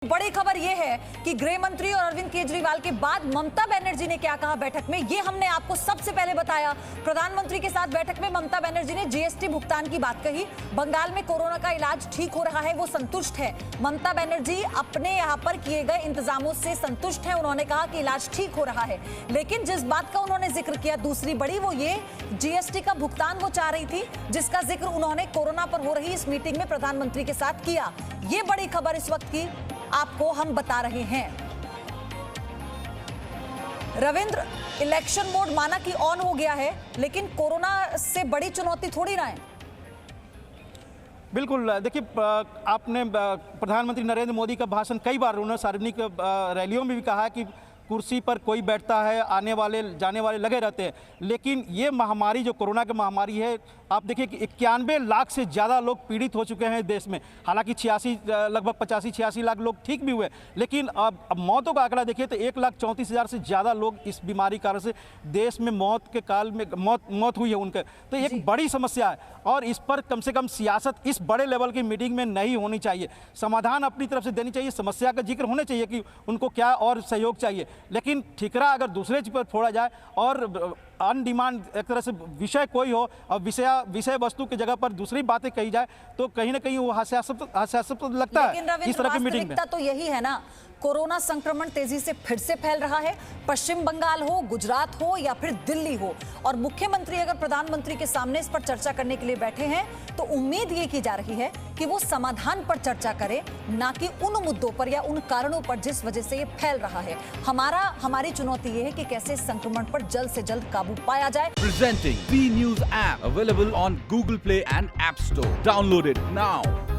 बड़ी खबर यह है कि गृह मंत्री और अरविंद केजरीवाल के बाद ममता बनर्जी ने क्या कहा बैठक में, ये हमने आपको सबसे पहले बताया। प्रधानमंत्री के साथ बैठक में ममता बनर्जी ने जीएसटी भुगतान की बात कही। बंगाल में कोरोना का इलाज ठीक हो रहा है, वो संतुष्ट है। ममता बनर्जी अपने यहाँ पर किए गए इंतजामों से संतुष्ट है। उन्होंने कहा कि इलाज ठीक हो रहा है, लेकिन जिस बात का उन्होंने जिक्र किया दूसरी बड़ी, वो ये जीएसटी का भुगतान वो चाह रही थी, जिसका जिक्र उन्होंने कोरोना पर हो रही इस मीटिंग में प्रधानमंत्री के साथ किया। ये बड़ी खबर इस वक्त की आपको हम बता रहे हैं। रविंद्र, इलेक्शन मोड माना कि ऑन हो गया है, लेकिन कोरोना से बड़ी चुनौती थोड़ी ना है। बिल्कुल, देखिए, आपने प्रधानमंत्री नरेंद्र मोदी का भाषण कई बार उन्होंने सार्वजनिक रैलियों में भी कहा है कि कुर्सी पर कोई बैठता है, आने वाले जाने वाले लगे रहते हैं, लेकिन ये महामारी जो कोरोना की महामारी है, आप देखिए कि 91 लाख से ज़्यादा लोग पीड़ित हो चुके हैं देश में। हालांकि लगभग 85-86 लाख लोग ठीक भी हुए, लेकिन अब मौतों का आंकड़ा देखिए तो 1,34,000 से ज़्यादा लोग इस बीमारी कारण से देश में मौत के काल में मौत हुई है उनके। तो एक बड़ी समस्या है और इस पर कम से कम सियासत इस बड़े लेवल की मीटिंग में नहीं होनी चाहिए। समाधान अपनी तरफ से देनी चाहिए, समस्या का जिक्र होना चाहिए कि उनको क्या और सहयोग चाहिए, लेकिन ठिकरा अगर दूसरे चीज पर फोड़ा जाए और अन डिमांड एक तरह से विषय कोई हो और विषय वस्तु की जगह पर दूसरी बातें कही जाए तो कहीं ना कहीं वो हास्यास्पद लगता है इस तरह की मीटिंग में। तो यही है ना, कोरोना संक्रमण तेजी से फिर से फैल रहा है। पश्चिम बंगाल हो, गुजरात हो या फिर दिल्ली हो, और मुख्यमंत्री अगर प्रधानमंत्री के सामने इस पर चर्चा करने के लिए बैठे हैं तो उम्मीद ये की जा रही है कि वो समाधान पर चर्चा करें, ना कि उन मुद्दों पर या उन कारणों पर जिस वजह से ये फैल रहा है। हमारी चुनौती ये है कि कैसे इस संक्रमण पर जल्द से जल्द काबू पाया जाए। Presenting V News app available on Google Play and App Store. Download it now.